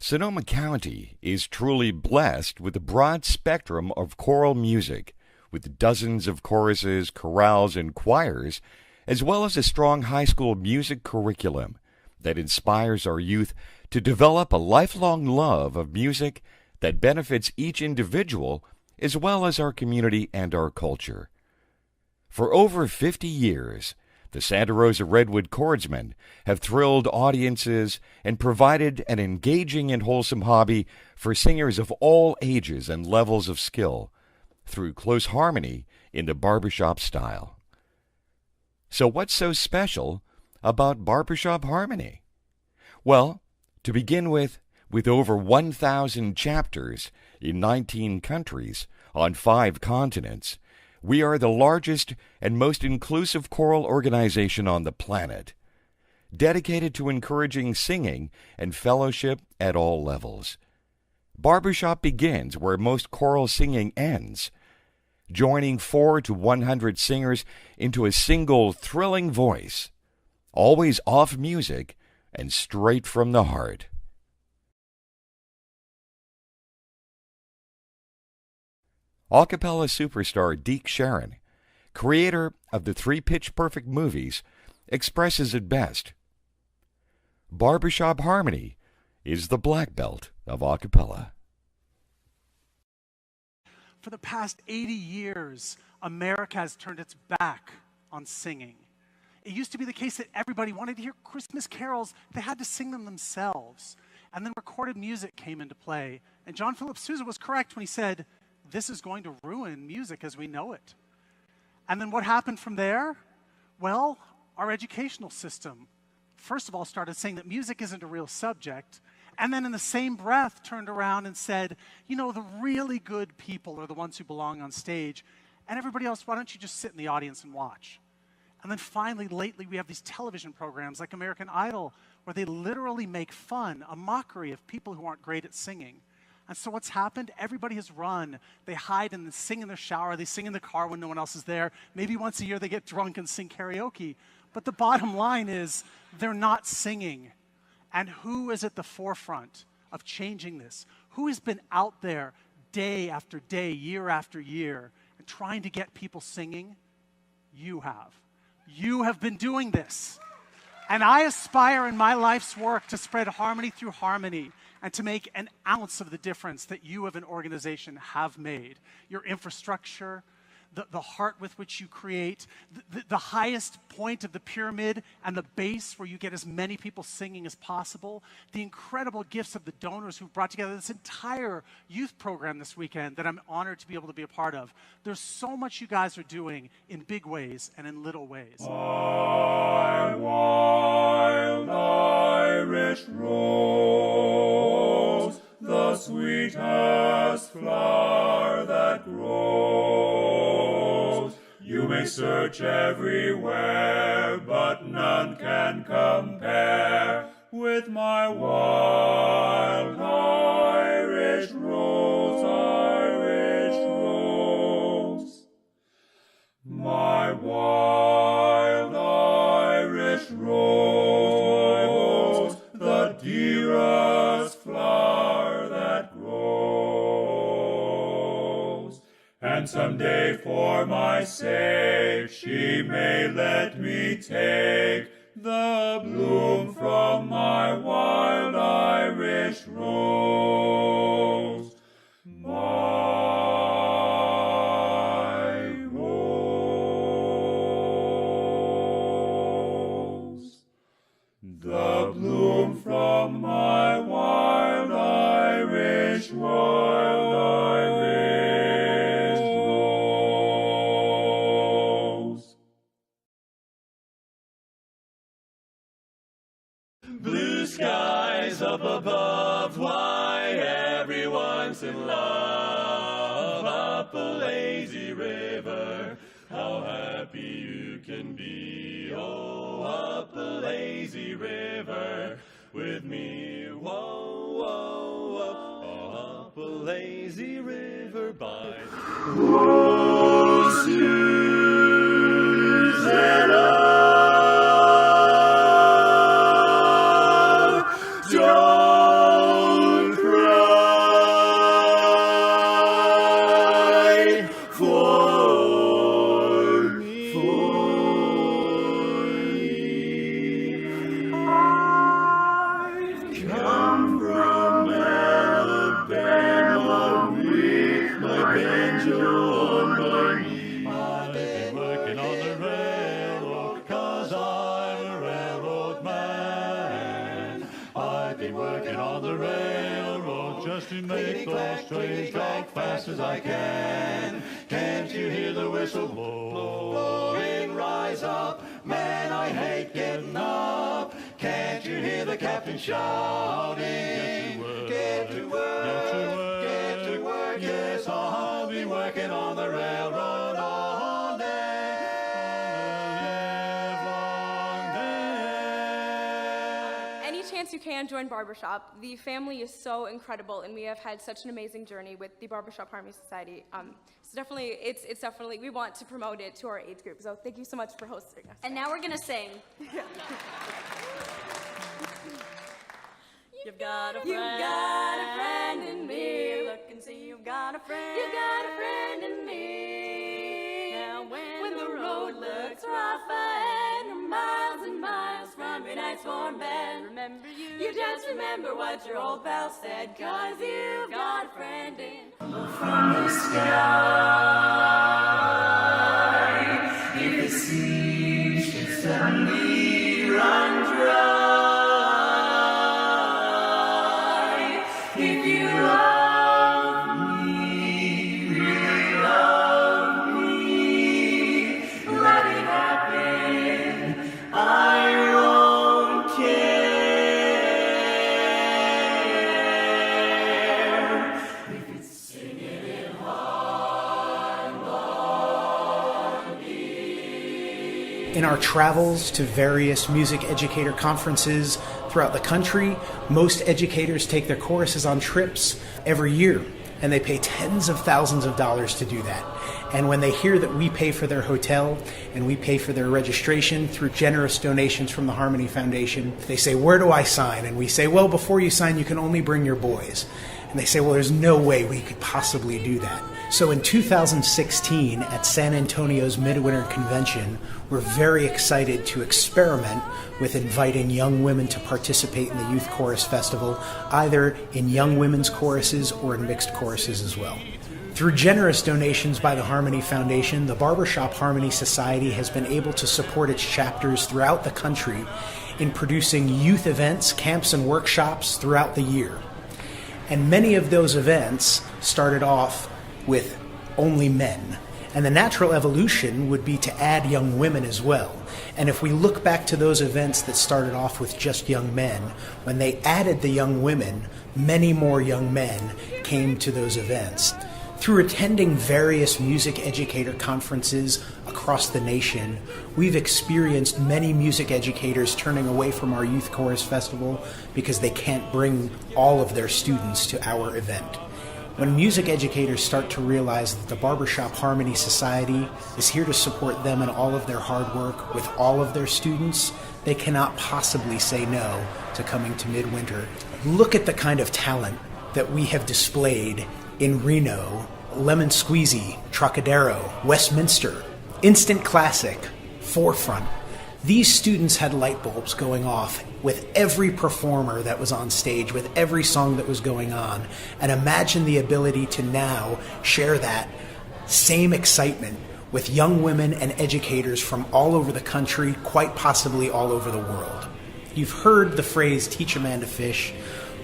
Sonoma County is truly blessed with a broad spectrum of choral music, with dozens of choruses, chorales, and choirs, as well as a strong high school music curriculum that inspires our youth to develop a lifelong love of music that benefits each individual as well as our community and our culture. For over 50 years, the Santa Rosa Redwood Chordsmen have thrilled audiences and provided an engaging and wholesome hobby for singers of all ages and levels of skill through close harmony in the barbershop style. So what's so special about barbershop harmony? Well, to begin with over 1,000 chapters in 19 countries on 5 continents, we are the largest and most inclusive choral organization on the planet, dedicated to encouraging singing and fellowship at all levels. Barbershop begins where most choral singing ends, joining 4 to 100 singers into a single thrilling voice, always off music and straight from the heart. Capella superstar Deke Sharon, creator of the 3 Pitch Perfect movies, expresses it best. Barbershop harmony is the black belt of acapella. For the past 80 years, America has turned its back on singing. It used to be the case that everybody wanted to hear Christmas carols. They had to sing them themselves. And then recorded music came into play. And John Philip Sousa was correct when he said, this is going to ruin music as we know it. And then what happened from there? Well, our educational system, first of all, started saying that music isn't a real subject, and then in the same breath turned around and said, you know, the really good people are the ones who belong on stage, and everybody else, why don't you just sit in the audience and watch? And then finally, lately, we have these television programs like American Idol, where they literally make fun, a mockery of people who aren't great at singing. And so what's happened? Everybody has run. They hide and sing in their shower. They sing in the car when no one else is there. Maybe once a year they get drunk and sing karaoke. But the bottom line is they're not singing. And who is at the forefront of changing this? Who has been out there day after day, year after year, and trying to get people singing? You have. You have been doing this. And I aspire in my life's work to spread harmony through harmony, and to make an ounce of the difference that you as an organization have made. Your infrastructure, the heart with which you create, the highest point of the pyramid and the base where you get as many people singing as possible, the incredible gifts of the donors who brought together this entire youth program this weekend that I'm honored to be able to be a part of. There's so much you guys are doing in big ways and in little ways. My wild Irish rose, the sweetest flower that grows. You may search everywhere, but none can compare with my wild Irish rose, Irish rose. My wild Irish rose, the dearest flower that grows. And someday for my sake she may let me take the bloom from my wild Irish rose. My rose. The bloom from my wild Irish, wild Irish rose. Blue skies up above, why everyone's in love. Up a lazy river, how happy you can be. Oh, up a lazy river with me. Whoa, whoa, whoa. Up a lazy river by oh, Susanna. Don't working, working on the railroad, just to make those trains drag fast as I can. Can't you hear the whistle blowing? Rise up, man, I hate getting up. Can't you hear the captain shouting? Get to work, get to work, get to work. Yes, I'll be working on the railroad all day, on the livelong day. Any chance you can, join Barbershop. The family is so incredible, and we have had such an amazing journey with the Barbershop Harmony Society. It's definitely, we want to promote it to our age group. So thank you so much for hosting us. And now we're gonna sing. You've got a friend in me. Look and see, you've got a friend. You got a friend in me. Now when the road looks rough ahead, you're miles and miles from your nice warm bed, remember you just remember what your old pal said, 'cause you've got a friend in. From the sky, if the sea should suddenly run dry, if you love me, really love me, let it happen, I won't care. If it's singing in harmony. In our travels to various music educator conferences throughout the country, most educators take their choruses on trips every year, and they pay tens of thousands of dollars to do that. And when they hear that we pay for their hotel and we pay for their registration through generous donations from the Harmony Foundation, they say, "Where do I sign?" And we say, "Well, before you sign, you can only bring your boys." And they say, "Well, there's no way we could possibly do that." So in 2016, at San Antonio's Midwinter Convention, we're very excited to experiment with inviting young women to participate in the Youth Chorus Festival, either in young women's choruses or in mixed choruses as well. Through generous donations by the Harmony Foundation, the Barbershop Harmony Society has been able to support its chapters throughout the country in producing youth events, camps, and workshops throughout the year. And many of those events started off with only men. And the natural evolution would be to add young women as well. And if we look back to those events that started off with just young men, when they added the young women, many more young men came to those events. Through attending various music educator conferences across the nation, we've experienced many music educators turning away from our Youth Chorus Festival because they can't bring all of their students to our event. When music educators start to realize that the Barbershop Harmony Society is here to support them in all of their hard work with all of their students, they cannot possibly say no to coming to Midwinter. Look at the kind of talent that we have displayed in Reno, Lemon Squeezy, Trocadero, Westminster, Instant Classic, Forefront. These students had light bulbs going off with every performer that was on stage, with every song that was going on. And imagine the ability to now share that same excitement with young women and educators from all over the country, quite possibly all over the world. You've heard the phrase, teach a man to fish.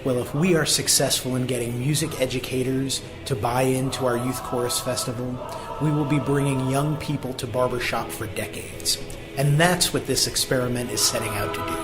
Well, if we are successful in getting music educators to buy into our Youth Chorus Festival, we will be bringing young people to Barbershop for decades. And that's what this experiment is setting out to do.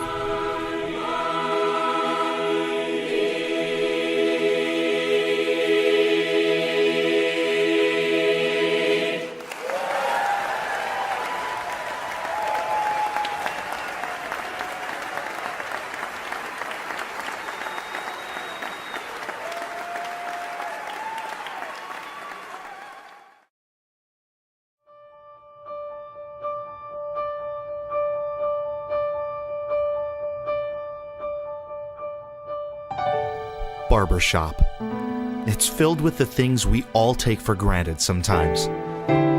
Barbershop. It's filled with the things we all take for granted sometimes.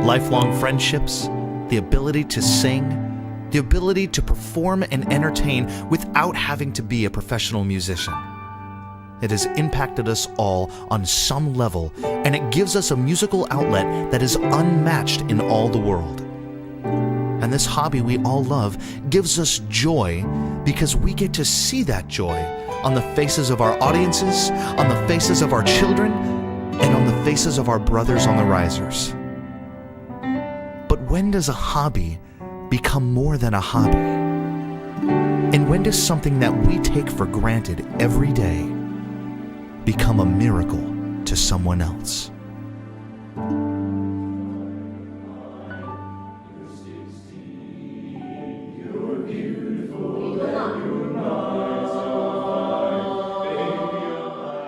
Lifelong friendships, the ability to sing, the ability to perform and entertain without having to be a professional musician. It has impacted us all on some level, and it gives us a musical outlet that is unmatched in all the world. And this hobby we all love gives us joy because we get to see that joy on the faces of our audiences, on the faces of our children, and on the faces of our brothers on the risers. But when does a hobby become more than a hobby? And when does something that we take for granted every day become a miracle to someone else?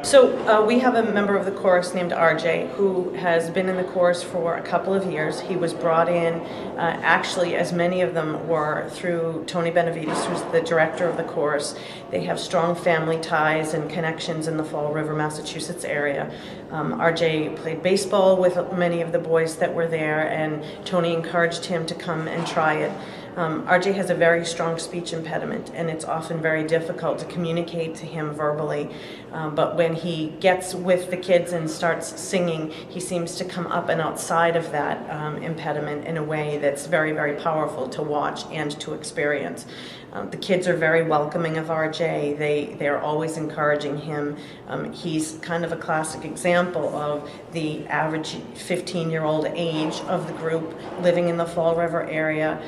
So we have a member of the chorus named RJ who has been in the chorus for a couple of years. He was brought in, actually, as many of them were, through Tony Benavides, who's the director of the chorus. They have strong family ties and connections in the Fall River, Massachusetts area. RJ played baseball with many of the boys that were there, and Tony encouraged him to come and try it. RJ has a very strong speech impediment, and it's often very difficult to communicate to him verbally. But when he gets with the kids and starts singing, he seems to come up and outside of that impediment in a way that's very, very powerful to watch and to experience. The kids are very welcoming of RJ. They're always encouraging him. He's kind of a classic example of the average 15-year-old age of the group living in the Fall River area.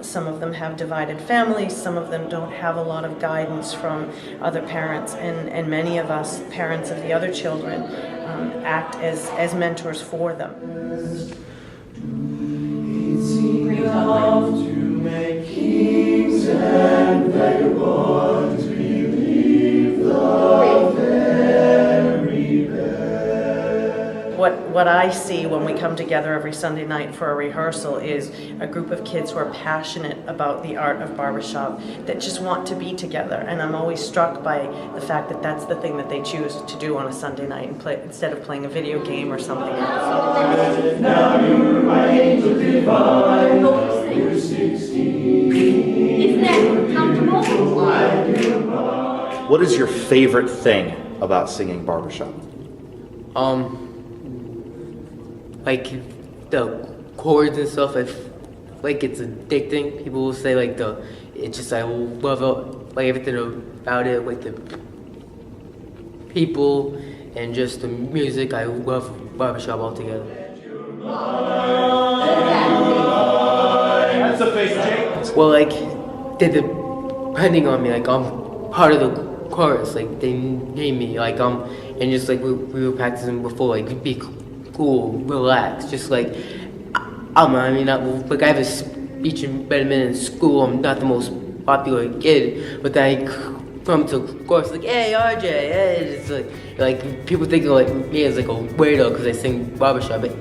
Some of them have divided families. Some of them don't have a lot of guidance from other parents. And many of us, parents of the other children, act as mentors for them. And vagabonds believe the very best. What I see when we come together every Sunday night for a rehearsal is a group of kids who are passionate about the art of barbershop, that just want to be together. And I'm always struck by the fact that that's the thing that they choose to do on a Sunday night and play, instead of playing a video game or something else. Now you're my angel divine. You're 16. Isn't that comfortable? What is your favorite thing about singing barbershop? Like the chords and stuff. Like it's addicting. People will say like it's just I love it, like everything about it, like the people and just the music. I love barbershop altogether. That's a face, Jake. Well, like they're depending on me. Like I'm part of the chorus. Like they name me. Like and just like we were practicing before. Like be cool, relax. Just like I have a speech impediment in school. I'm not the most popular kid, but then I come to chorus like, hey RJ, hey. It's like people think of like me as like a weirdo because I sing barbershop. But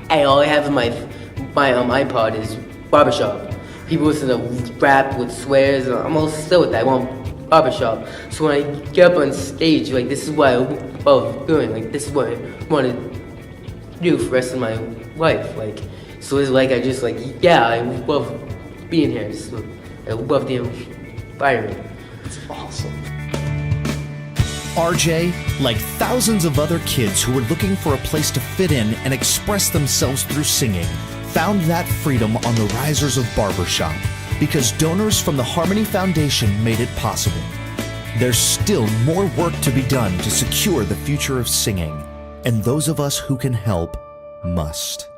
hey, all I have in my iPod is barbershop. People listen to rap with swears, and I'm all still with that. I want barbershop. So when I get up on stage, like this is what I love doing. Like this is what I want to do for the rest of my life. Like so it's like I just like I love being here. So I love the environment. It's awesome. RJ, like thousands of other kids who were looking for a place to fit in and express themselves through singing, found that freedom on the risers of Barbershop because donors from the Harmony Foundation made it possible. There's still more work to be done to secure the future of singing, and those of us who can help must.